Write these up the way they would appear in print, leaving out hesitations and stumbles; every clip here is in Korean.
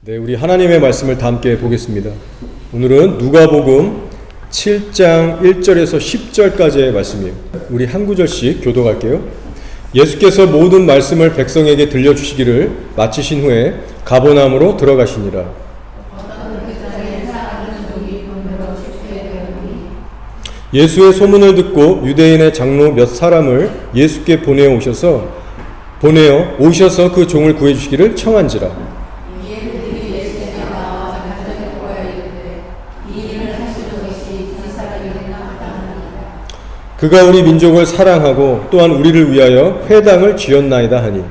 네, 우리 하나님의 말씀을 다 함께 보겠습니다. 오늘은 누가복음 7장 1절에서 10절까지의 말씀이에요. 우리 한 구절씩 교독할게요. 예수께서 모든 말씀을 백성에게 들려주시기를 마치신 후에 가버나움으로 들어가시니라. 예수의 소문을 듣고 유대인의 장로 몇 사람을 예수께 보내어 오셔서 그 종을 구해주시기를 청한지라. 그가 우리 민족을 사랑하고 또한 우리를 위하여 회당을 지었나이다 하니.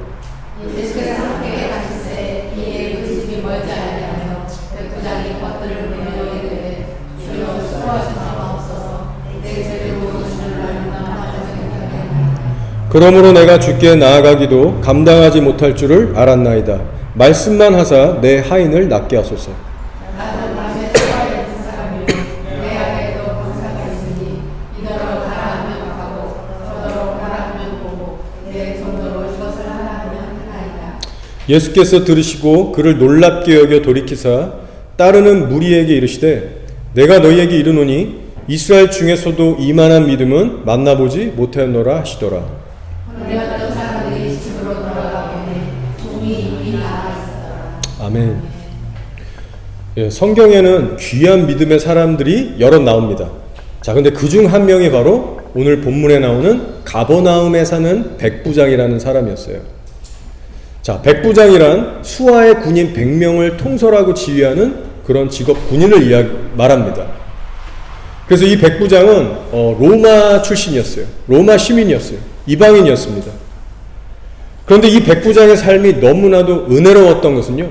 예수께서 함께 가실새 이에 그 집이 멀지 아니하며 백부장이 벗들을 보내어 이르되 주여 수고하신 바가 없어서 내 죄를 모두 주를 알구나 하셨느니라. 그러므로 내가 주께 나아가기도 감당하지 못할 줄을 알았나이다. 말씀만 하사 내 하인을 낫게 하소서. 예수께서 들으시고 그를 놀랍게 여겨 돌이키사 따르는 무리에게 이르시되 내가 너희에게 이르노니 이스라엘 중에서도 이만한 믿음은 만나보지 못하였노라 하시더라. 아멘. 예, 성경에는 귀한 믿음의 사람들이 여럿 나옵니다. 자, 근데 그중 한 명이 바로 오늘 본문에 나오는 가버나움에 사는 백부장이라는 사람이었어요. 자, 백부장이란 수하의 군인 100명을 통솔하고 지휘하는 그런 직업 군인을 말합니다. 그래서 이 백부장은 로마 출신이었어요. 로마 시민이었어요. 이방인이었습니다. 그런데 이 백부장의 삶이 너무나도 은혜로웠던 것은요,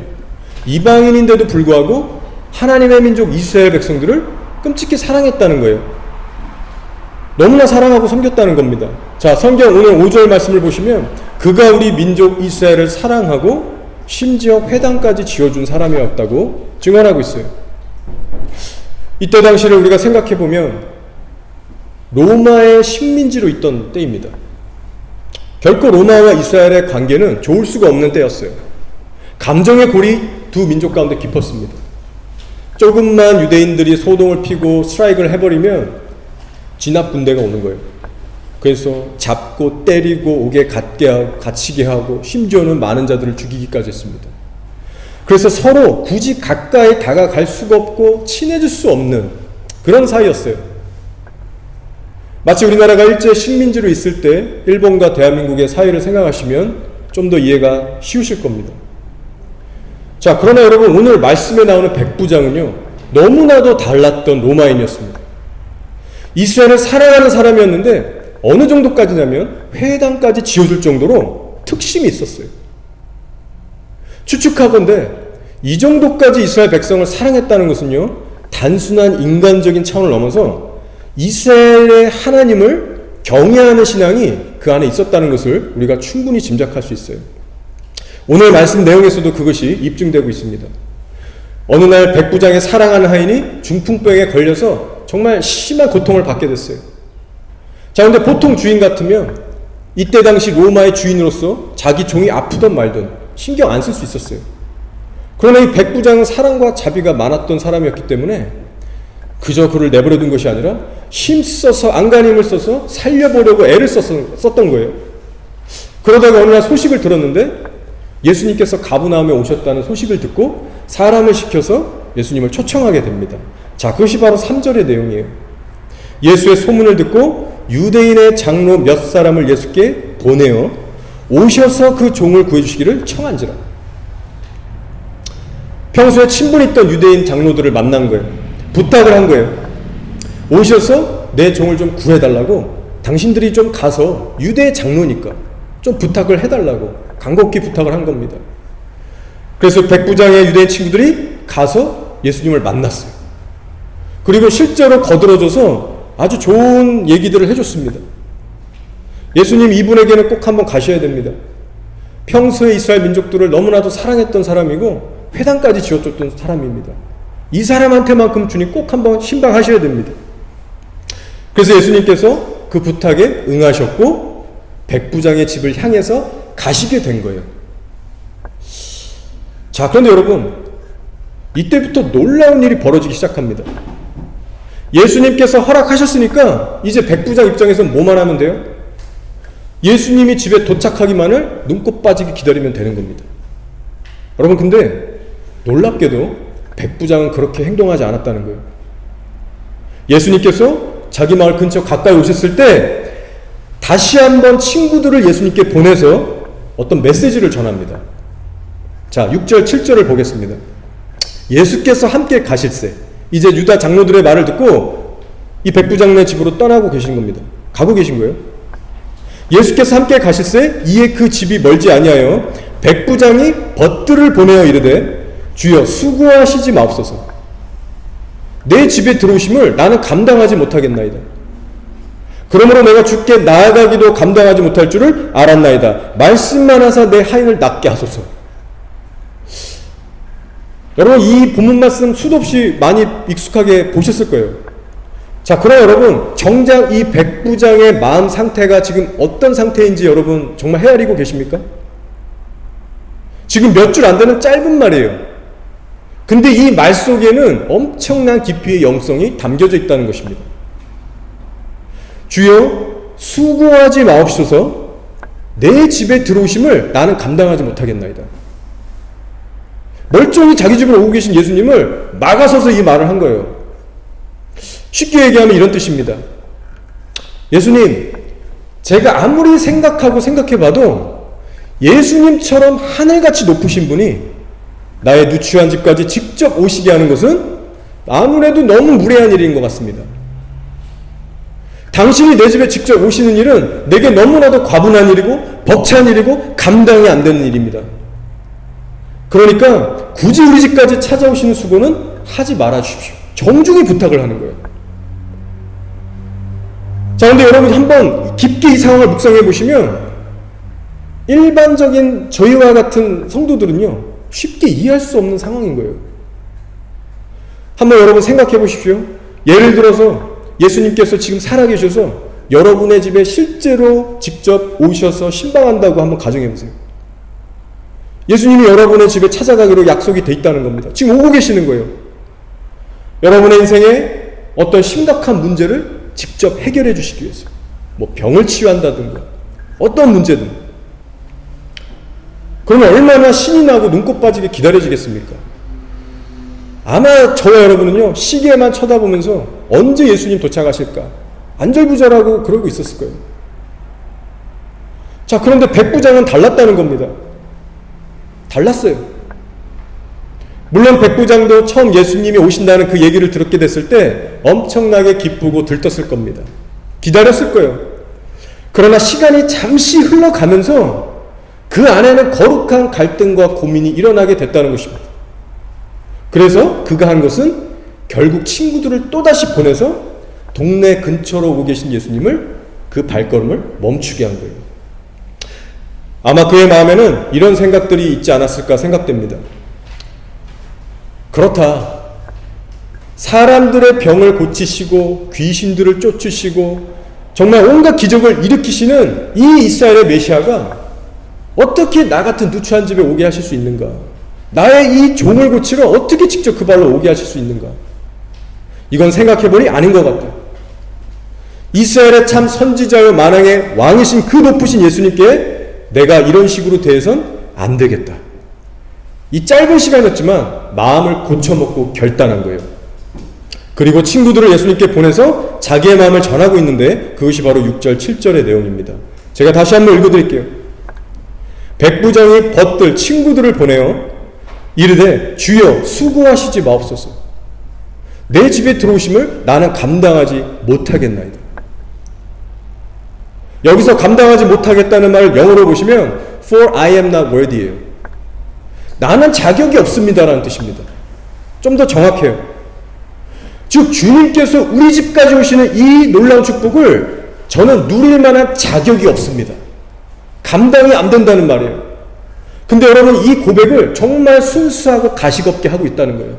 이방인인데도 불구하고 하나님의 민족 이스라엘 백성들을 끔찍히 사랑했다는 거예요. 너무나 사랑하고 섬겼다는 겁니다. 자, 성경 오늘 5절 말씀을 보시면 그가 우리 민족 이스라엘을 사랑하고 심지어 회당까지 지어준 사람이었다고 증언하고 있어요. 이때 당시를 우리가 생각해보면 로마의 식민지로 있던 때입니다. 결코 로마와 이스라엘의 관계는 좋을 수가 없는 때였어요. 감정의 골이 두 민족 가운데 깊었습니다. 조금만 유대인들이 소동을 피고 스트라이크를 해버리면 진압 군대가 오는 거예요. 그래서 잡고 때리고 옥에 갇히게 하고 심지어는 많은 자들을 죽이기까지 했습니다. 그래서 서로 굳이 가까이 다가갈 수가 없고 친해질 수 없는 그런 사이였어요. 마치 우리나라가 일제 식민지로 있을 때 일본과 대한민국의 사이를 생각하시면 좀 더 이해가 쉬우실 겁니다. 자, 그러나 여러분, 오늘 말씀에 나오는 백부장은요, 너무나도 달랐던 로마인이었습니다. 이스라엘을 사랑하는 사람이었는데 어느 정도까지냐면 회당까지 지어줄 정도로 특심이 있었어요. 추측하건대 이 정도까지 이스라엘 백성을 사랑했다는 것은요, 단순한 인간적인 차원을 넘어서 이스라엘의 하나님을 경외하는 신앙이 그 안에 있었다는 것을 우리가 충분히 짐작할 수 있어요. 오늘 말씀 내용에서도 그것이 입증되고 있습니다. 어느 날 백부장의 사랑하는 하인이 중풍병에 걸려서 정말 심한 고통을 받게 됐어요. 자, 근데 보통 주인 같으면 이때 당시 로마의 주인으로서 자기 종이 아프던 말든 신경 안 쓸 수 있었어요. 그러나 이 백부장은 사랑과 자비가 많았던 사람이었기 때문에 그저 그를 내버려둔 것이 아니라 힘써서 안간힘을 써서 살려보려고 애를 썼던 거예요. 그러다가 어느 날 소식을 들었는데 예수님께서 가버나움에 오셨다는 소식을 듣고 사람을 시켜서 예수님을 초청하게 됩니다. 자, 그것이 바로 3절의 내용이에요. 예수의 소문을 듣고 유대인의 장로 몇 사람을 예수께 보내어 오셔서 그 종을 구해주시기를 청한지라. 평소에 친분있던 유대인 장로들을 만난 거예요. 부탁을 한 거예요. 오셔서 내 종을 좀 구해달라고, 당신들이 좀 가서 유대 장로니까 좀 부탁을 해달라고 간곡히 부탁을 한 겁니다. 그래서 백부장의 유대인 친구들이 가서 예수님을 만났어요. 그리고 실제로 거들어줘서 아주 좋은 얘기들을 해줬습니다. 예수님, 이분에게는 꼭 한번 가셔야 됩니다. 평소에 이스라엘 민족들을 너무나도 사랑했던 사람이고 회당까지 지어줬던 사람입니다. 이 사람한테만큼 주님 꼭 한번 신방하셔야 됩니다. 그래서 예수님께서 그 부탁에 응하셨고 백부장의 집을 향해서 가시게 된 거예요. 자, 그런데 여러분, 이때부터 놀라운 일이 벌어지기 시작합니다. 예수님께서 허락하셨으니까 이제 백부장 입장에서는 뭐만 하면 돼요? 예수님이 집에 도착하기만을 눈곱 빠지게 기다리면 되는 겁니다. 여러분, 근데 놀랍게도 백부장은 그렇게 행동하지 않았다는 거예요. 예수님께서 자기 마을 근처 가까이 오셨을 때 다시 한번 친구들을 예수님께 보내서 어떤 메시지를 전합니다. 자, 6절 7절을 보겠습니다. 예수께서 함께 가실새. 이제 유다 장로들의 말을 듣고 이 백부장네 집으로 떠나고 계신 겁니다. 가고 계신 거예요. 예수께서 함께 가실새 이에 그 집이 멀지 아니하여 백부장이 벗들을 보내어 이르되 주여 수고하시지 마옵소서. 내 집에 들어오심을 나는 감당하지 못하겠나이다. 그러므로 내가 주께 나아가기도 감당하지 못할 줄을 알았나이다. 말씀만 하사 내 하인을 낫게 하소서. 여러분, 이 본문 말씀 수도 없이 많이 익숙하게 보셨을 거예요. 자, 그럼 여러분, 정작 이 백부장의 마음 상태가 지금 어떤 상태인지 여러분 정말 헤아리고 계십니까? 지금 몇 줄 안 되는 짧은 말이에요. 근데 이 말 속에는 엄청난 깊이의 영성이 담겨져 있다는 것입니다. 주여 수고하지 마옵소서. 내 집에 들어오심을 나는 감당하지 못하겠나이다. 멀쩡히 자기 집으로 오고 계신 예수님을 막아서서 이 말을 한 거예요. 쉽게 얘기하면 이런 뜻입니다. 예수님, 제가 아무리 생각해봐도 예수님처럼 하늘같이 높으신 분이 나의 누추한 집까지 직접 오시게 하는 것은 아무래도 너무 무례한 일인 것 같습니다. 당신이 내 집에 직접 오시는 일은 내게 너무나도 과분한 일이고 벅찬 일이고 감당이 안 되는 일입니다. 그러니까 굳이 우리 집까지 찾아오시는 수고는 하지 말아 주십시오. 정중히 부탁을 하는 거예요. 자, 근데 여러분 한번 깊게 이 상황을 묵상해 보시면 일반적인 저희와 같은 성도들은요 쉽게 이해할 수 없는 상황인 거예요. 한번 여러분 생각해 보십시오. 예를 들어서 예수님께서 지금 살아계셔서 여러분의 집에 실제로 직접 오셔서 신방한다고 한번 가정해 보세요. 예수님이 여러분의 집에 찾아가기로 약속이 돼 있다는 겁니다. 지금 오고 계시는 거예요. 여러분의 인생에 어떤 심각한 문제를 직접 해결해 주시기 위해서, 뭐 병을 치유한다든가 어떤 문제든. 그러면 얼마나 신이 나고 눈곱 빠지게 기다려지겠습니까? 아마 저와 여러분은요 시계만 쳐다보면서 언제 예수님 도착하실까 안절부절하고 그러고 있었을 거예요. 자, 그런데 백부장은 달랐다는 겁니다. 달랐어요. 물론 백부장도 처음 예수님이 오신다는 그 얘기를 듣게 됐을 때 엄청나게 기쁘고 들떴을 겁니다. 기다렸을 거예요. 그러나 시간이 잠시 흘러가면서 그 안에는 거룩한 갈등과 고민이 일어나게 됐다는 것입니다. 그래서 그가 한 것은 결국 친구들을 또다시 보내서 동네 근처로 오고 계신 예수님을 그 발걸음을 멈추게 한 거예요. 아마 그의 마음에는 이런 생각들이 있지 않았을까 생각됩니다. 그렇다. 사람들의 병을 고치시고 귀신들을 쫓으시고 정말 온갖 기적을 일으키시는 이 이스라엘의 메시아가 어떻게 나 같은 누추한 집에 오게 하실 수 있는가? 나의 이 종을 고치러 어떻게 직접 그 발로 오게 하실 수 있는가? 이건 생각해보니 아닌 것 같다. 이스라엘의 참 선지자요 만왕의 왕이신 그 높으신 예수님께 내가 이런 식으로 대해선 안 되겠다. 이 짧은 시간이었지만 마음을 고쳐먹고 결단한 거예요. 그리고 친구들을 예수님께 보내서 자기의 마음을 전하고 있는데 그것이 바로 6절 7절의 내용입니다. 제가 다시 한번 읽어드릴게요. 백부장이 벗들 친구들을 보내어 이르되 주여 수고하시지 마옵소서. 내 집에 들어오심을 나는 감당하지 못하겠나이다. 여기서 감당하지 못하겠다는 말을 영어로 보시면 For I am not worthy예요. 나는 자격이 없습니다라는 뜻입니다. 좀 더 정확해요. 즉 주님께서 우리 집까지 오시는 이 놀라운 축복을 저는 누릴 만한 자격이 없습니다. 감당이 안 된다는 말이에요. 근데 여러분 이 고백을 정말 순수하고 가식 없게 하고 있다는 거예요.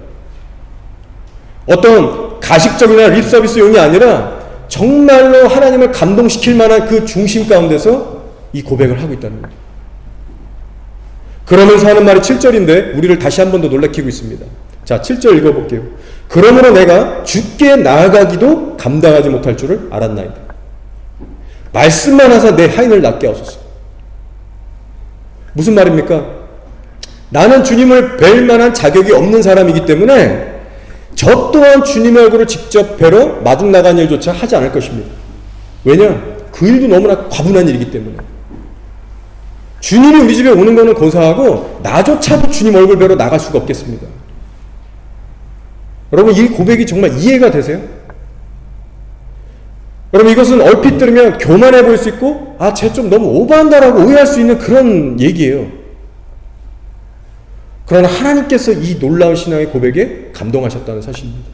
어떤 가식적이나 립서비스용이 아니라 정말로 하나님을 감동시킬 만한 그 중심 가운데서 이 고백을 하고 있다는 거예요. 그러면서 하는 말이 7절인데 우리를 다시 한 번 더 놀래키고 있습니다. 자, 7절 읽어볼게요. 그러므로 내가 주께 나아가기도 감당하지 못할 줄을 알았나이다. 말씀만 하사 내 하인을 낫게 하소서. 무슨 말입니까? 나는 주님을 뵐 만한 자격이 없는 사람이기 때문에 저 또한 주님의 얼굴을 직접 뵈러 마중 나간 일조차 하지 않을 것입니다. 왜냐? 그 일도 너무나 과분한 일이기 때문에. 주님이 우리 집에 오는 거는 고사하고 나조차도 주님 얼굴 뵈러 나갈 수가 없겠습니다. 여러분, 이 고백이 정말 이해가 되세요? 여러분, 이것은 얼핏 들으면 교만해 보일 수 있고 쟤 좀 너무 오버한다라고 오해할 수 있는 그런 얘기예요. 그러나 하나님께서 이 놀라운 신앙의 고백에 감동하셨다는 사실입니다.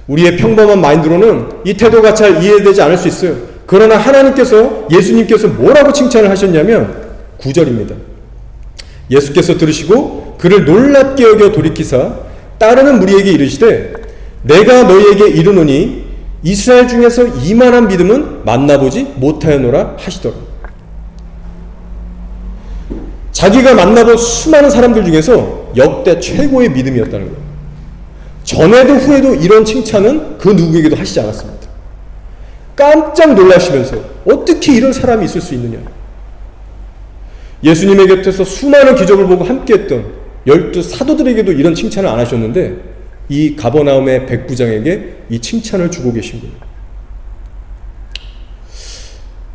우리의 평범한 마인드로는 이 태도가 잘 이해되지 않을 수 있어요. 그러나 하나님께서, 예수님께서 뭐라고 칭찬을 하셨냐면 9절입니다. 예수께서 들으시고 그를 놀랍게 여겨 돌이키사 따르는 무리에게 이르시되 내가 너희에게 이르노니 이스라엘 중에서 이만한 믿음은 만나보지 못하였노라 하시더라. 자기가 만나본 수많은 사람들 중에서 역대 최고의 믿음이었다는 거예요. 전에도 후에도 이런 칭찬은 그 누구에게도 하시지 않았습니다. 깜짝 놀라시면서 어떻게 이런 사람이 있을 수 있느냐. 예수님의 곁에서 수많은 기적을 보고 함께했던 12 사도들에게도 이런 칭찬을 안 하셨는데 이 가버나움의 백부장에게 이 칭찬을 주고 계신 거예요.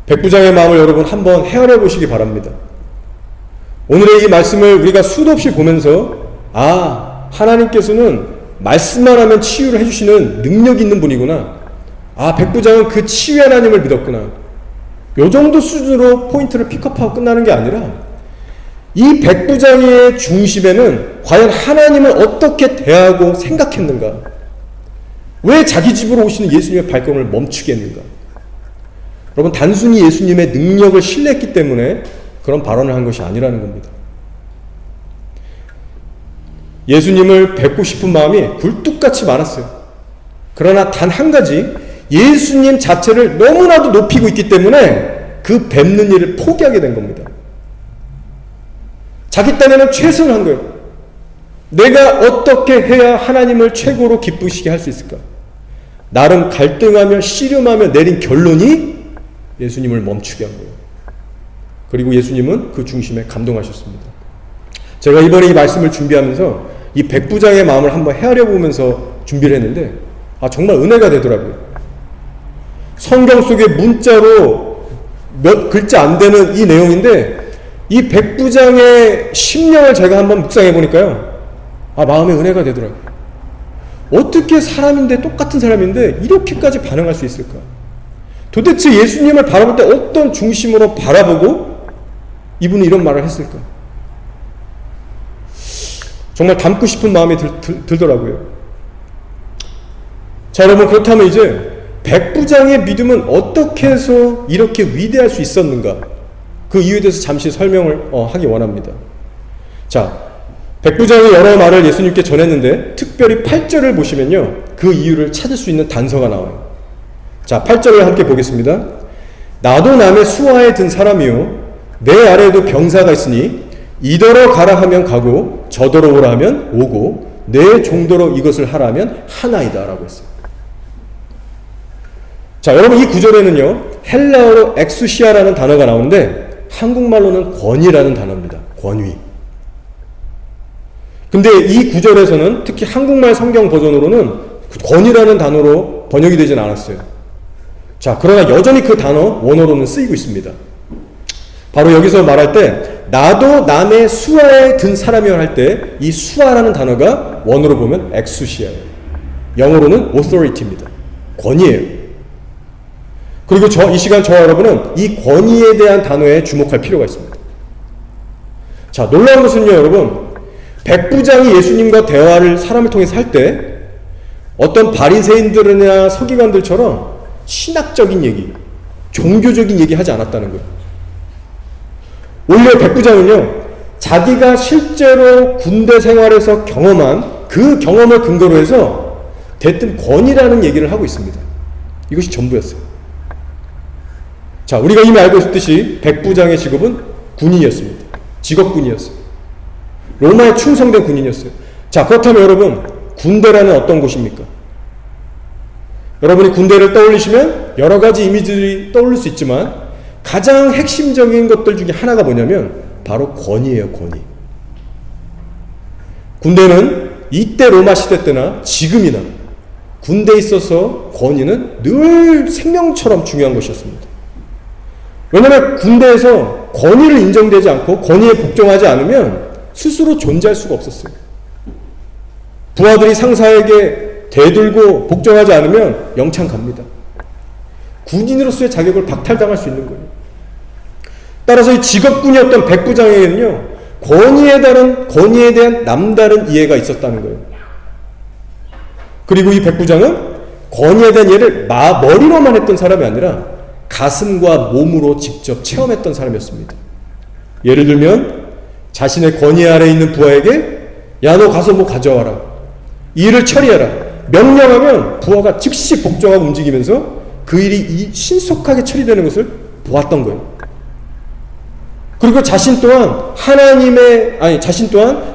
백부장의 마음을 여러분 한번 헤아려 보시기 바랍니다. 오늘의 이 말씀을 우리가 수도 없이 보면서 하나님께서는 말씀만 하면 치유를 해주시는 능력 있는 분이구나. 백부장은 그 치유의 하나님을 믿었구나. 요 정도 수준으로 포인트를 픽업하고 끝나는 게 아니라 이 백부장의 중심에는 과연 하나님을 어떻게 대하고 생각했는가? 왜 자기 집으로 오시는 예수님의 발걸음을 멈추게 했는가? 여러분, 단순히 예수님의 능력을 신뢰했기 때문에 그런 발언을 한 것이 아니라는 겁니다. 예수님을 뵙고 싶은 마음이 굴뚝같이 많았어요. 그러나 단 한 가지, 예수님 자체를 너무나도 높이고 있기 때문에 그 뵙는 일을 포기하게 된 겁니다. 자기 딴에는 최선을 한 거예요. 내가 어떻게 해야 하나님을 최고로 기쁘시게 할 수 있을까? 나름 갈등하며 씨름하며 내린 결론이 예수님을 멈추게 한 거예요. 그리고 예수님은 그 중심에 감동하셨습니다. 제가 이번에 이 말씀을 준비하면서 이 백부장의 마음을 한번 헤아려 보면서 준비를 했는데 정말 은혜가 되더라고요. 성경 속에 문자로 몇 글자 안 되는 이 내용인데 이 백부장의 심령을 제가 한번 묵상해 보니까요, 마음에 은혜가 되더라고요. 어떻게 사람인데, 똑같은 사람인데 이렇게까지 반응할 수 있을까? 도대체 예수님을 바라볼 때 어떤 중심으로 바라보고 이분이 이런 말을 했을까? 정말 닮고 싶은 마음이 들더라고요. 자, 여러분, 그렇다면 이제 백부장의 믿음은 어떻게 해서 이렇게 위대할 수 있었는가? 그 이유에 대해서 잠시 설명을 하기 원합니다. 자, 백부장이 여러 말을 예수님께 전했는데 특별히 8절을 보시면요, 그 이유를 찾을 수 있는 단서가 나와요. 자, 8절을 함께 보겠습니다. 나도 남의 수하에 든 사람이요 내 아래에도 병사가 있으니 이더러 가라 하면 가고 저더러 오라 하면 오고 내 종더러 이것을 하라 하면 하나이다 라고 했어요. 자, 여러분, 이 구절에는요 헬라어로 엑수시아라는 단어가 나오는데 한국말로는 권위라는 단어입니다. 권위. 근데 이 구절에서는 특히 한국말 성경 버전으로는 권위라는 단어로 번역이 되진 않았어요. 자, 그러나 여전히 그 단어 원어로는 쓰이고 있습니다. 바로 여기서 말할 때 나도 남의 수하에 든 사람이라 할 때 이 수하라는 단어가 원어로 보면 엑수시아예요. 영어로는 authority입니다. 권위예요. 그리고 이 시간 저와 여러분은 이 권위에 대한 단어에 주목할 필요가 있습니다. 자, 놀라운 것은요, 여러분, 백부장이 예수님과 대화를 사람을 통해서 할 때 어떤 바리새인들이나 서기관들처럼 신학적인 얘기, 종교적인 얘기 하지 않았다는 거예요. 오히려 백부장은요, 자기가 실제로 군대 생활에서 경험한 그 경험을 근거로 해서 대뜸 권위라는 얘기를 하고 있습니다. 이것이 전부였어요. 자, 우리가 이미 알고 있듯이 백부장의 직업은 군인이었습니다. 직업군이었어요. 로마에 충성된 군인이었어요. 자, 그렇다면 여러분, 군대라는 어떤 곳입니까? 여러분이 군대를 떠올리시면 여러 가지 이미지들이 떠오를 수 있지만 가장 핵심적인 것들 중에 하나가 뭐냐면 바로 권위예요, 권위. 군대는 이때 로마 시대 때나 지금이나 군대에 있어서 권위는 늘 생명처럼 중요한 것이었습니다. 왜냐하면 군대에서 권위를 인정되지 않고 권위에 복종하지 않으면 스스로 존재할 수가 없었어요. 부하들이 상사에게 대들고 복종하지 않으면 영창 갑니다. 군인으로서의 자격을 박탈당할 수 있는 거예요. 따라서 이 직업군이었던 백부장에게는요, 권위에 대한 남다른 이해가 있었다는 거예요. 그리고 이 백부장은 권위에 대한 이해를 머리로만 했던 사람이 아니라 가슴과 몸으로 직접 체험했던 사람이었습니다. 예를 들면 자신의 권위 아래에 있는 부하에게 야, 너 가서 뭐 가져와라, 이 일을 처리해라 명령하면 부하가 즉시 복종하고 움직이면서 그 일이 신속하게 처리되는 것을 보았던 거예요. 그리고 자신 또한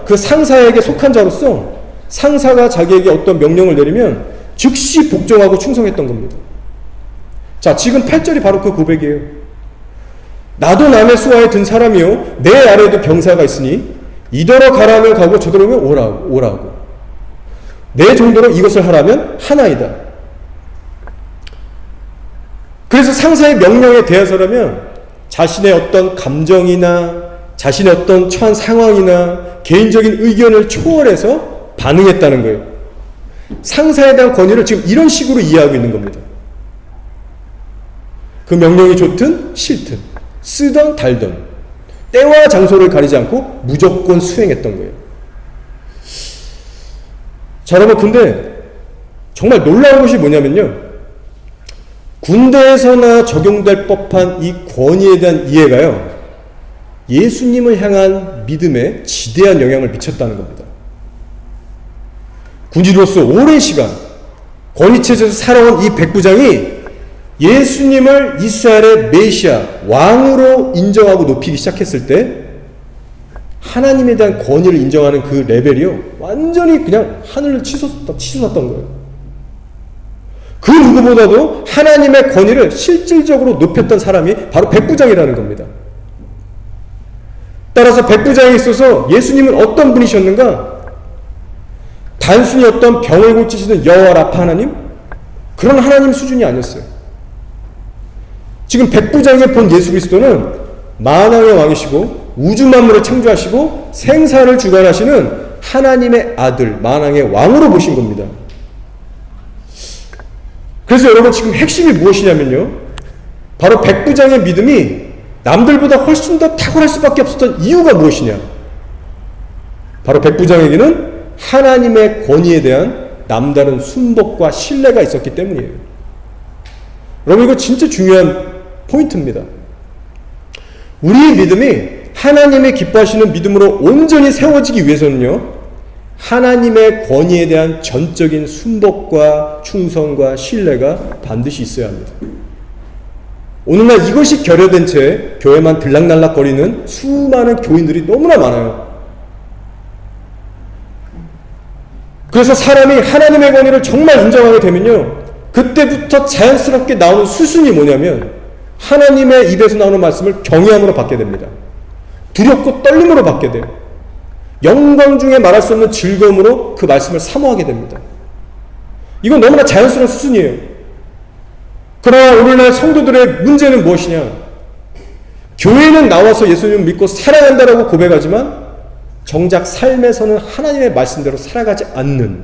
그 상사에게 속한 자로서 상사가 자기에게 어떤 명령을 내리면 즉시 복종하고 충성했던 겁니다. 자, 지금 8절이 바로 그 고백이에요. 나도 남의 수하에 든 사람이요 내 아래에도 병사가 있으니 이더러 가라면 가고 저더러면 오라고. 내 정도로 이것을 하라면 하나이다. 그래서 상사의 명령에 대해서라면 자신의 어떤 감정이나 자신의 어떤 처한 상황이나 개인적인 의견을 초월해서 반응했다는 거예요. 상사에 대한 권위를 지금 이런 식으로 이해하고 있는 겁니다. 그 명령이 좋든 싫든 쓰던 달던 때와 장소를 가리지 않고 무조건 수행했던 거예요. 자, 여러분, 근데 정말 놀라운 것이 뭐냐면요, 군대에서나 적용될 법한 이 권위에 대한 이해가요, 예수님을 향한 믿음에 지대한 영향을 미쳤다는 겁니다. 군인으로서 오랜 시간 권위체제에서 살아온 이 백부장이 예수님을 이스라엘의 메시아, 왕으로 인정하고 높이기 시작했을 때 하나님에 대한 권위를 인정하는 그 레벨이요, 완전히 그냥 하늘을 치솟았던 거예요. 그 누구보다도 하나님의 권위를 실질적으로 높였던 사람이 바로 백부장이라는 겁니다. 따라서 백부장에 있어서 예수님은 어떤 분이셨는가? 단순히 어떤 병을 고치시는 여호와 라파 하나님? 그런 하나님 수준이 아니었어요. 지금 백부장에 본 예수 그리스도는 만왕의 왕이시고 우주 만물을 창조하시고 생사를 주관하시는 하나님의 아들, 만왕의 왕으로 보신 겁니다. 그래서 여러분, 지금 핵심이 무엇이냐면요, 바로 백부장의 믿음이 남들보다 훨씬 더 탁월할 수밖에 없었던 이유가 무엇이냐? 바로 백부장에게는 하나님의 권위에 대한 남다른 순복과 신뢰가 있었기 때문이에요. 여러분, 이거 진짜 중요한 포인트입니다. 우리의 믿음이 하나님의 기뻐하시는 믿음으로 온전히 세워지기 위해서는요, 하나님의 권위에 대한 전적인 순복과 충성과 신뢰가 반드시 있어야 합니다. 오늘날 이것이 결여된 채 교회만 들락날락거리는 수많은 교인들이 너무나 많아요. 그래서 사람이 하나님의 권위를 정말 인정하게 되면요, 그때부터 자연스럽게 나오는 수순이 뭐냐면 하나님의 입에서 나오는 말씀을 경외함으로 받게 됩니다. 두렵고 떨림으로 받게 돼요. 영광 중에 말할 수 없는 즐거움으로 그 말씀을 사모하게 됩니다. 이건 너무나 자연스러운 수순이에요. 그러나 오늘날 성도들의 문제는 무엇이냐? 교회는 나와서 예수님을 믿고 살아간다라고 고백하지만 정작 삶에서는 하나님의 말씀대로 살아가지 않는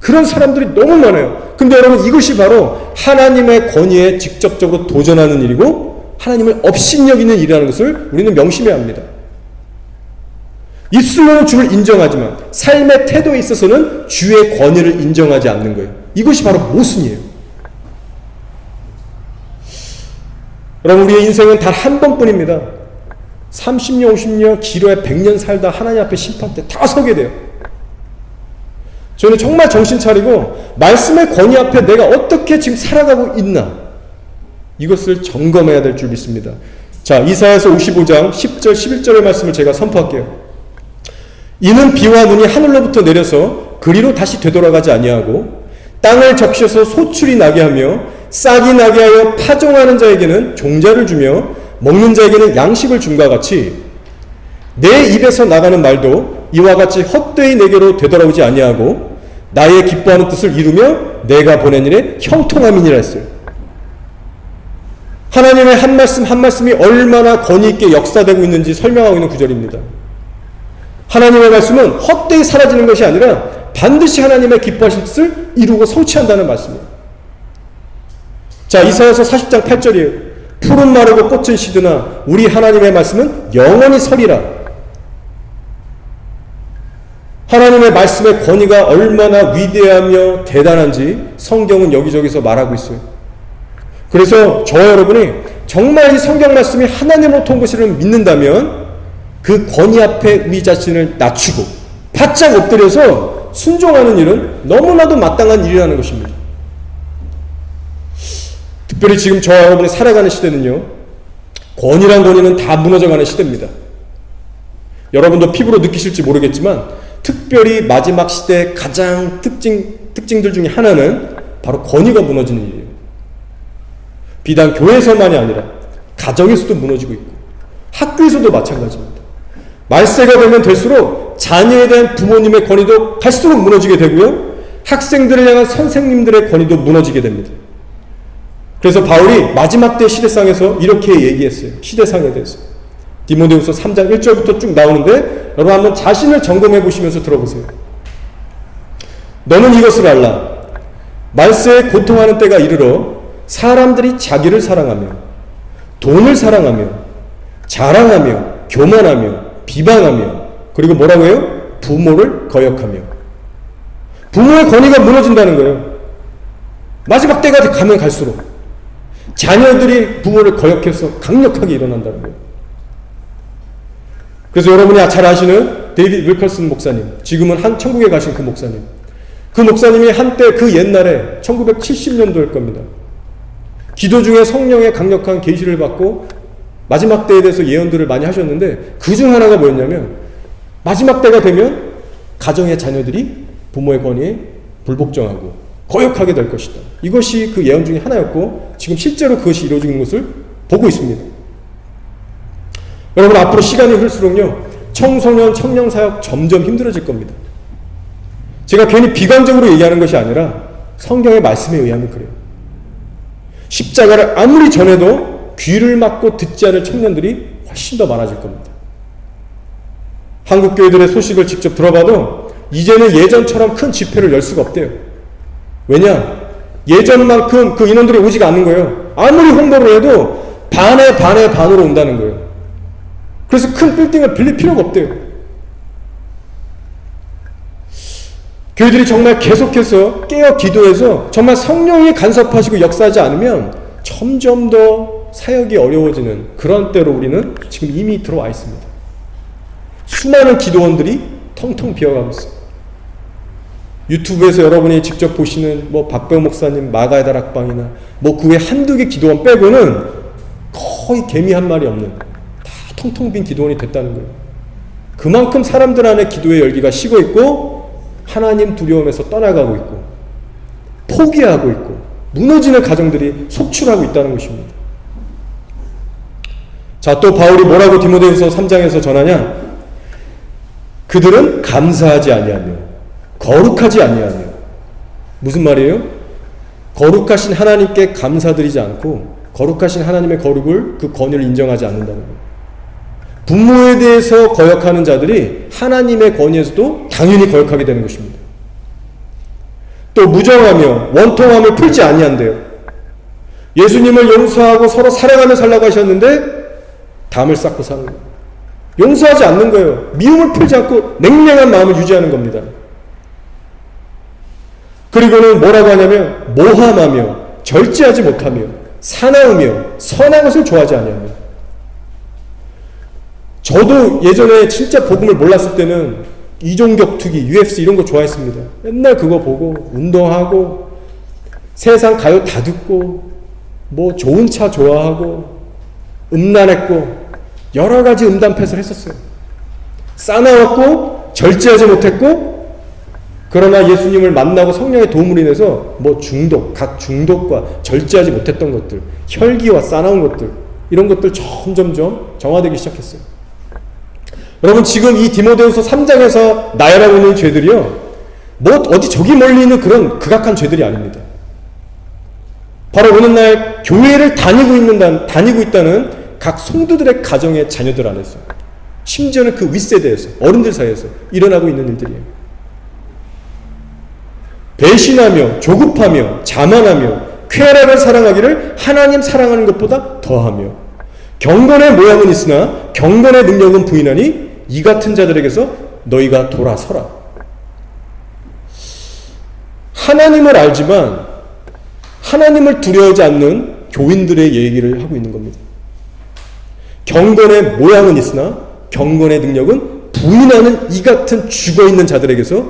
그런 사람들이 너무 많아요. 근데 여러분, 이것이 바로 하나님의 권위에 직접적으로 도전하는 일이고 하나님을 업신여기는 일이라는 것을 우리는 명심해야 합니다. 입술로는 주를 인정하지만 삶의 태도에 있어서는 주의 권위를 인정하지 않는 거예요. 이것이 바로 모순이에요. 여러분, 우리의 인생은 단 한 번뿐입니다. 30년, 50년, 길어야 100년 살다 하나님 앞에 심판 때 다 서게 돼요. 저는 정말 정신 차리고 말씀의 권위 앞에 내가 어떻게 지금 살아가고 있나, 이것을 점검해야 될 줄 믿습니다. 자, 이사야서 55장 10절 11절의 말씀을 제가 선포할게요. 이는 비와 눈이 하늘로부터 내려서 그리로 다시 되돌아가지 아니하고 땅을 적셔서 소출이 나게 하며 싹이 나게 하여 파종하는 자에게는 종자를 주며 먹는 자에게는 양식을 줌과 같이 내 입에서 나가는 말도 이와 같이 헛되이 내게로 되돌아오지 아니하고 나의 기뻐하는 뜻을 이루며 내가 보낸 일에 형통함이니라 했어요. 하나님의 한 말씀 한 말씀이 얼마나 권위 있게 역사되고 있는지 설명하고 있는 구절입니다. 하나님의 말씀은 헛되이 사라지는 것이 아니라 반드시 하나님의 기뻐하신 뜻을 이루고 성취한다는 말씀이에요. 자, 이사야서 40장 8절이에요. 푸른 마르고 꽃은 시드나 우리 하나님의 말씀은 영원히 서리라. 하나님의 말씀의 권위가 얼마나 위대하며 대단한지 성경은 여기저기서 말하고 있어요. 그래서 저와 여러분이 정말 이 성경 말씀이 하나님으로부터 온 것을 믿는다면 그 권위 앞에 우리 자신을 낮추고 바짝 엎드려서 순종하는 일은 너무나도 마땅한 일이라는 것입니다. 특별히 지금 저와 여러분이 살아가는 시대는요, 권위는 다 무너져가는 시대입니다. 여러분도 피부로 느끼실지 모르겠지만 특별히 마지막 시대의 가장 특징들 중에 하나는 바로 권위가 무너지는 일이에요. 비단 교회에서만이 아니라 가정에서도 무너지고 있고 학교에서도 마찬가지입니다. 말세가 되면 될수록 자녀에 대한 부모님의 권위도 갈수록 무너지게 되고요, 학생들을 향한 선생님들의 권위도 무너지게 됩니다. 그래서 바울이 마지막 때 시대상에서 이렇게 얘기했어요. 시대상에 대해서 디모데후서 3장 1절부터 쭉 나오는데 여러분 한번 자신을 점검해 보시면서 들어보세요. 너는 이것을 알라. 말세에 고통하는 때가 이르러 사람들이 자기를 사랑하며 돈을 사랑하며 자랑하며 교만하며 비방하며 그리고 뭐라고 해요? 부모를 거역하며. 부모의 권위가 무너진다는 거예요. 마지막 때가 가면 갈수록 자녀들이 부모를 거역해서 강력하게 일어난다는 거예요. 그래서 여러분이 잘 아시는 데이빗 윌커슨 목사님, 지금은 천국에 가신 그 목사님, 그 목사님이 한때 그 옛날에 1970년도일 겁니다. 기도 중에 성령의 강력한 계시를 받고 마지막 때에 대해서 예언들을 많이 하셨는데 그 중 하나가 뭐였냐면 마지막 때가 되면 가정의 자녀들이 부모의 권위에 불복종하고 거역하게 될 것이다. 이것이 그 예언 중에 하나였고 지금 실제로 그것이 이루어지는 것을 보고 있습니다. 여러분 앞으로 시간이 흐를수록요, 청소년 청년 사역 점점 힘들어질 겁니다. 제가 괜히 비관적으로 얘기하는 것이 아니라 성경의 말씀에 의하면 그래요. 십자가를 아무리 전해도 귀를 막고 듣지 않을 청년들이 훨씬 더 많아질 겁니다. 한국 교회들의 소식을 직접 들어봐도 이제는 예전처럼 큰 집회를 열 수가 없대요. 왜냐? 예전만큼 그 인원들이 오지가 않는 거예요. 아무리 홍보를 해도 반의 반으로 온다는 거예요. 그래서 큰 빌딩을 빌릴 필요가 없대요. 교회들이 정말 계속해서 깨어 기도해서 정말 성령이 간섭하시고 역사하지 않으면 점점 더 사역이 어려워지는 그런 때로 우리는 지금 이미 들어와 있습니다. 수많은 기도원들이 텅텅 비어가고 있어요. 유튜브에서 여러분이 직접 보시는 박병 목사님 마가의 다락방이나 그 외 한두 개 기도원 빼고는 거의 개미 한 마리 없는 다 텅텅 빈 기도원이 됐다는 거예요. 그만큼 사람들 안에 기도의 열기가 식어 있고 하나님 두려움에서 떠나가고 있고 포기하고 있고 무너지는 가정들이 속출하고 있다는 것입니다. 자, 또 바울이 뭐라고 디모데후서 3장에서 전하냐? 그들은 감사하지 아니하며 거룩하지 아니하며. 무슨 말이에요? 거룩하신 하나님께 감사드리지 않고 거룩하신 하나님의 거룩을 그 권위를 인정하지 않는다는 거예요. 부모에 대해서 거역하는 자들이 하나님의 권위에서도 당연히 거역하게 되는 것입니다. 또 무정하며 원통함을 풀지 아니한대요. 예수님을 용서하고 서로 사랑하며 살라고 하셨는데 담을 쌓고 사는 거예요. 용서하지 않는 거예요. 미움을 풀지 않고 냉랭한 마음을 유지하는 겁니다. 그리고는 뭐라고 하냐면 모함하며 절제하지 못하며 사나우며 선한 것을 좋아하지 아니하며. 저도 예전에 진짜 복음을 몰랐을 때는 이종격투기, UFC 이런 거 좋아했습니다. 맨날 그거 보고 운동하고 세상 가요 다 듣고 좋은 차 좋아하고 음란했고 여러 가지 음담패스를 했었어요. 싸나웠고 절제하지 못했고, 그러나 예수님을 만나고 성령의 도움을 인해서 각 중독과 절제하지 못했던 것들, 혈기와 싸나운 것들, 이런 것들 점점점 정화되기 시작했어요. 여러분, 지금 이 디모데후서 3장에서 나열하고 있는 죄들이요, 어디 저기 멀리 있는 그런 극악한 죄들이 아닙니다. 바로 오늘날 교회를 다니고 있다는 각 성도들의 가정의 자녀들 안에서, 심지어는 그 윗세대에서, 어른들 사이에서 일어나고 있는 일들이에요. 배신하며 조급하며 자만하며 쾌락을 사랑하기를 하나님 사랑하는 것보다 더하며, 경건의 모양은 있으나 경건의 능력은 부인하니 이 같은 자들에게서 너희가 돌아서라. 하나님을 알지만 하나님을 두려워하지 않는 교인들의 얘기를 하고 있는 겁니다. 경건의 모양은 있으나 경건의 능력은 부인하는 이 같은 죽어있는 자들에게서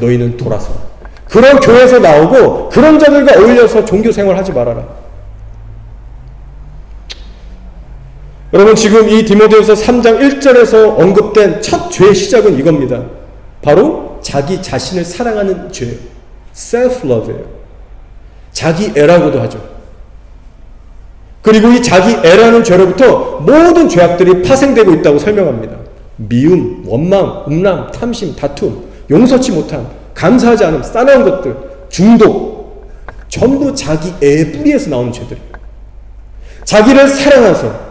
너희는 돌아서라. 그런 교회에서 나오고 그런 자들과 어울려서 종교생활 하지 말아라. 여러분, 지금 이 디모데후서 3장 1절에서 언급된 첫 죄의 시작은 이겁니다. 바로 자기 자신을 사랑하는 죄예요. self-love예요. 자기애라고도 하죠. 그리고 이 자기애라는 죄로부터 모든 죄악들이 파생되고 있다고 설명합니다. 미움, 원망, 음란, 탐심, 다툼, 용서치 못함, 감사하지 않음, 싸나운 것들, 중독, 전부 자기애의 뿌리에서 나오는 죄들이에요. 자기를 사랑해서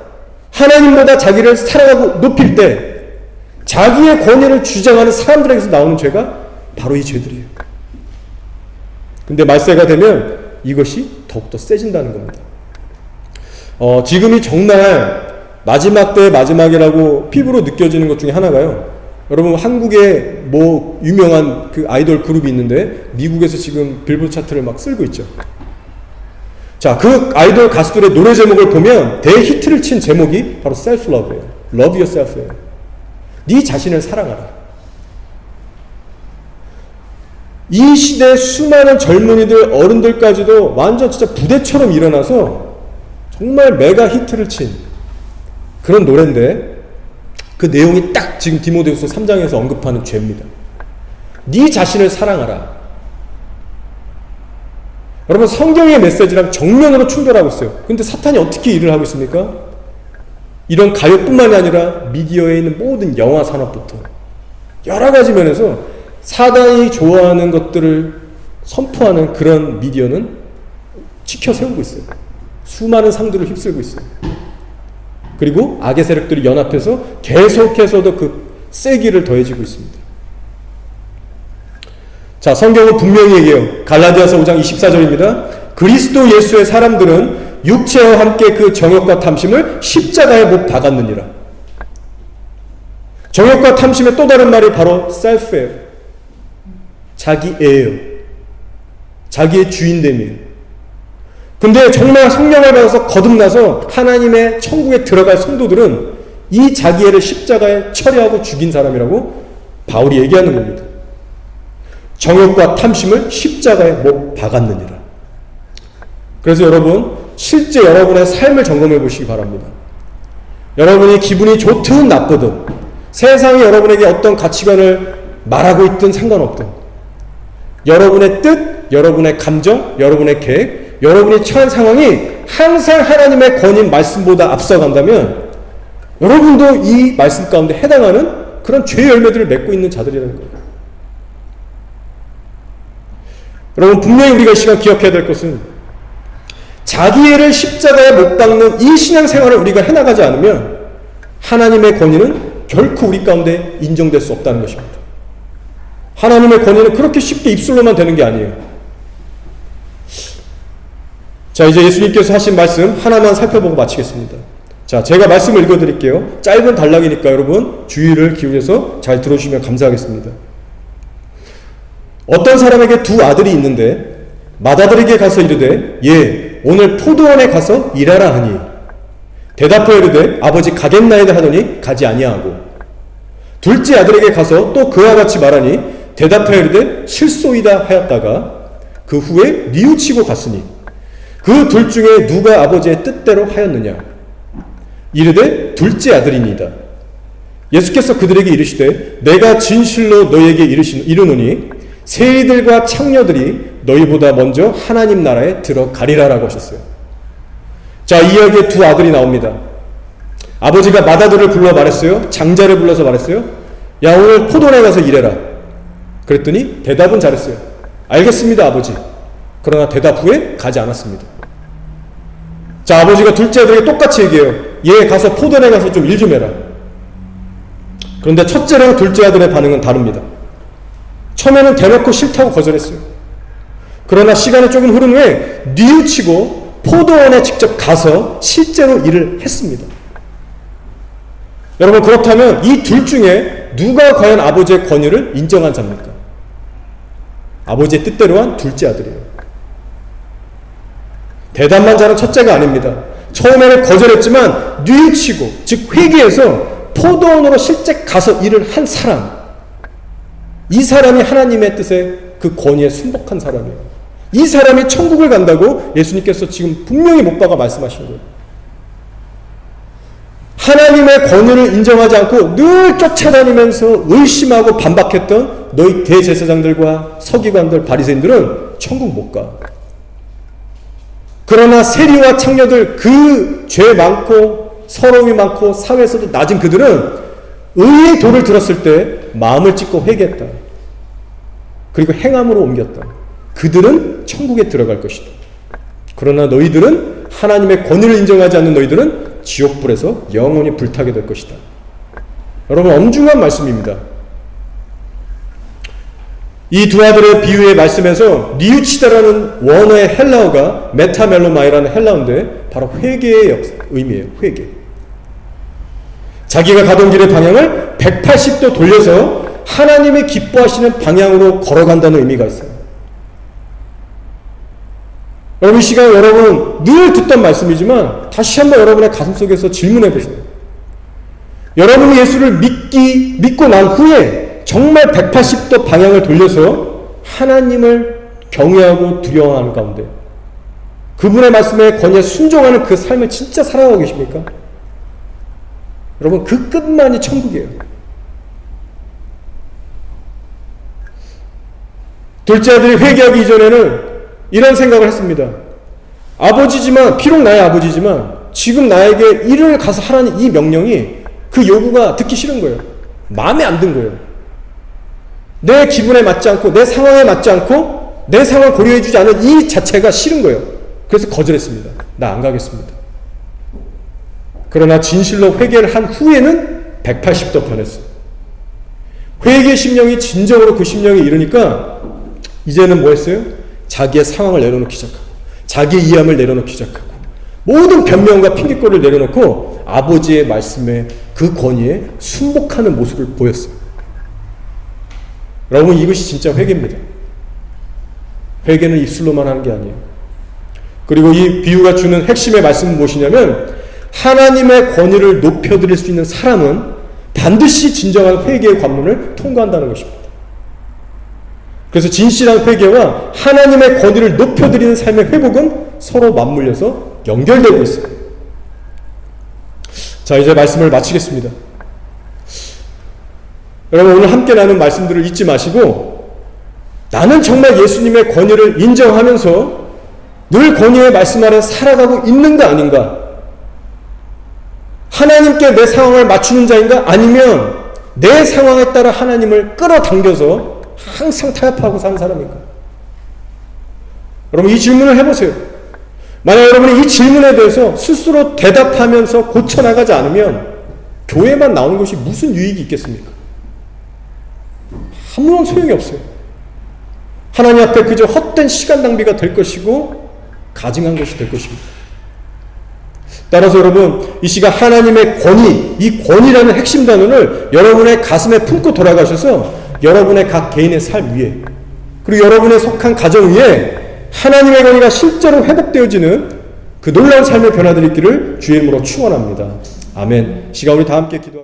하나님보다 자기를 사랑하고 높일 때 자기의 권위를 주장하는 사람들에게서 나오는 죄가 바로 이 죄들이에요. 근데 말세가 되면 이것이 더욱더 세진다는 겁니다. 지금이 정말 마지막 때의 마지막이라고 피부로 느껴지는 것 중에 하나가요. 여러분, 한국에 유명한 그 아이돌 그룹이 있는데 미국에서 지금 빌보드 차트를 막 쓸고 있죠. 자, 그 아이돌 가수들의 노래 제목을 보면 대히트를 친 제목이 바로 self-love예요. love yourself예요. 네 자신을 사랑하라. 이 시대의 수많은 젊은이들, 어른들까지도 완전 진짜 부대처럼 일어나서 정말 메가 히트를 친 그런 노래인데, 그 내용이 딱 지금 디모데후서 3장에서 언급하는 죄입니다. 네 자신을 사랑하라. 여러분, 성경의 메시지랑 정면으로 충돌하고 있어요. 근데 사탄이 어떻게 일을 하고 있습니까? 이런 가요뿐만이 아니라 미디어에 있는 모든 영화 산업부터 여러 가지 면에서 사단이 좋아하는 것들을 선포하는 그런 미디어는 지켜 세우고 있어요. 수많은 상들을 휩쓸고 있어요. 그리고 악의 세력들이 연합해서 계속해서도 그 세기를 더해지고 있습니다. 자, 성경은 분명히 얘기해요. 갈라디아서 5장 24절입니다. 그리스도 예수의 사람들은 육체와 함께 그 정욕과 탐심을 십자가에 못 박았느니라. 정욕과 탐심의 또 다른 말이 바로 self예요. 자기애예요. 자기의 주인됨이에요. 근데 정말 성령을 받아서 거듭나서 하나님의 천국에 들어갈 성도들은 이 자기애를 십자가에 처리하고 죽인 사람이라고 바울이 얘기하는 겁니다. 정욕과 탐심을 십자가에 못 박았느니라. 그래서 여러분, 실제 여러분의 삶을 점검해 보시기 바랍니다. 여러분이 기분이 좋든 나쁘든, 세상이 여러분에게 어떤 가치관을 말하고 있든 상관없든, 여러분의 뜻, 여러분의 감정, 여러분의 계획, 여러분이 처한 상황이 항상 하나님의 권인 말씀보다 앞서간다면 여러분도 이 말씀 가운데 해당하는 그런 죄의 열매들을 맺고 있는 자들이라는 거예요. 여러분, 분명히 우리가 이 시간 기억해야 될 것은 자기애를 십자가에 못 박는 이 신앙생활을 우리가 해나가지 않으면 하나님의 권위는 결코 우리 가운데 인정될 수 없다는 것입니다. 하나님의 권위는 그렇게 쉽게 입술로만 되는 게 아니에요. 자, 이제 예수님께서 하신 말씀 하나만 살펴보고 마치겠습니다. 자, 제가 말씀을 읽어드릴게요. 짧은 단락이니까 여러분 주의를 기울여서 잘 들어주시면 감사하겠습니다. 어떤 사람에게 두 아들이 있는데 맏아들에게 가서 이르되 예, 오늘 포도원에 가서 일하라 하니 대답하여 이르되 아버지 가겠나이다 하더니 가지 아니하고 둘째 아들에게 가서 또 그와 같이 말하니 대답하여 이르되 실소이다 하였다가 그 후에 뉘우치고 갔으니 그 둘 중에 누가 아버지의 뜻대로 하였느냐? 이르되 둘째 아들이니이다. 예수께서 그들에게 이르시되 내가 진실로 너희에게 이르노니 세리들과 창녀들이 너희보다 먼저 하나님 나라에 들어가리라라고 하셨어요. 자, 이 이야기에 두 아들이 나옵니다. 아버지가 맏아들을 불러 말했어요. 장자를 불러서 말했어요. 야, 오늘 포도원에 가서 일해라. 그랬더니 대답은 잘했어요. 알겠습니다, 아버지. 그러나 대답 후에 가지 않았습니다. 자, 아버지가 둘째 아들에게 똑같이 얘기해요. 얘 가서 포도원에 가서 좀 일 좀 해라. 그런데 첫째랑 둘째 아들의 반응은 다릅니다. 처음에는 대놓고 싫다고 거절했어요. 그러나 시간이 조금 흐른 후에 뉘우치고 포도원에 직접 가서 실제로 일을 했습니다. 여러분, 그렇다면 이 둘 중에 누가 과연 아버지의 권위를 인정한 자입니까? 아버지의 뜻대로 한 둘째 아들이에요. 대답만 잘한 첫째가 아닙니다. 처음에는 거절했지만 뉘우치고, 즉 회개해서 포도원으로 실제 가서 일을 한 사람, 이 사람이 하나님의 뜻에 그 권위에 순복한 사람이에요. 이 사람이 천국을 간다고 예수님께서 지금 분명히 못 박아 말씀하신 거예요. 하나님의 권위를 인정하지 않고 늘 쫓아다니면서 의심하고 반박했던 너희 대제사장들과 서기관들, 바리새인들은 천국 못 가. 그러나 세리와 창녀들, 그 죄 많고 서러움이 많고 사회에서도 낮은 그들은 의의 도를 들었을 때 마음을 찢고 회개했다. 그리고 행함으로 옮겼다. 그들은 천국에 들어갈 것이다. 그러나 너희들은, 하나님의 권위를 인정하지 않는 너희들은 지옥불에서 영원히 불타게 될 것이다. 여러분, 엄중한 말씀입니다. 이 두 아들의 비유의 말씀에서 뉘우치다라는 원어의 헬라어가 메타멜로마이라는 헬라어인데 바로 회개의 의미예요. 회개. 자기가 가던 길의 방향을 180도 돌려서 하나님이 기뻐하시는 방향으로 걸어간다는 의미가 있어요. 여러분, 이 시간 여러분 늘 듣던 말씀이지만 다시 한번 여러분의 가슴속에서 질문해 보세요. 여러분이 예수를 믿고 난 후에 정말 180도 방향을 돌려서 하나님을 경외하고 두려워하는 가운데 그분의 말씀에 권위에 순종하는 그 삶을 진짜 살아가고 계십니까? 여러분, 그 끝만이 천국이에요. 둘째 아들이 회개하기 이전에는 이런 생각을 했습니다. 아버지지만, 비록 나의 아버지지만 지금 나에게 일을 가서 하라는 이 명령이, 그 요구가 듣기 싫은 거예요. 마음에 안 든 거예요. 내 기분에 맞지 않고, 내 상황에 맞지 않고, 내 상황을 고려해주지 않은 이 자체가 싫은 거예요. 그래서 거절했습니다. 나 안 가겠습니다. 그러나 진실로 회개를 한 후에는 180도 변했어요. 회개 심령이 진정으로 그 심령에 이르니까 이제는 뭐 했어요? 자기의 상황을 내려놓기 시작하고, 자기의 이함을 내려놓기 시작하고, 모든 변명과 핑계거리를 내려놓고 아버지의 말씀에, 그 권위에 순복하는 모습을 보였어요. 여러분, 이것이 진짜 회개입니다. 회개는 입술로만 하는 게 아니에요. 그리고 이 비유가 주는 핵심의 말씀은 무엇이냐면, 하나님의 권위를 높여드릴 수 있는 사람은 반드시 진정한 회개의 관문을 통과한다는 것입니다. 그래서 진실한 회개와 하나님의 권위를 높여드리는 삶의 회복은 서로 맞물려서 연결되고 있어요. 자, 이제 말씀을 마치겠습니다. 여러분, 오늘 함께 나눈 말씀들을 잊지 마시고, 나는 정말 예수님의 권위를 인정하면서 늘 권위의 말씀 아래 살아가고 있는가 아닌가? 하나님께 내 상황을 맞추는 자인가? 아니면 내 상황에 따라 하나님을 끌어당겨서 항상 타협하고 사는 사람인가? 여러분, 이 질문을 해보세요. 만약 여러분이 이 질문에 대해서 스스로 대답하면서 고쳐나가지 않으면 교회만 나오는 것이 무슨 유익이 있겠습니까? 아무런 소용이 없어요. 하나님 앞에 그저 헛된 시간 낭비가 될 것이고 가증한 것이 될 것입니다. 따라서 여러분, 이 시간 하나님의 권위, 이 권위라는 핵심 단어를 여러분의 가슴에 품고 돌아가셔서 여러분의 각 개인의 삶 위에, 그리고 여러분의 속한 가정 위에 하나님의 권위가 실제로 회복되어지는 그 놀라운 삶의 변화들이 있기를 주의 이름으로 축원합니다. 아멘. 시간 우리 다 함께 기도하겠습니다.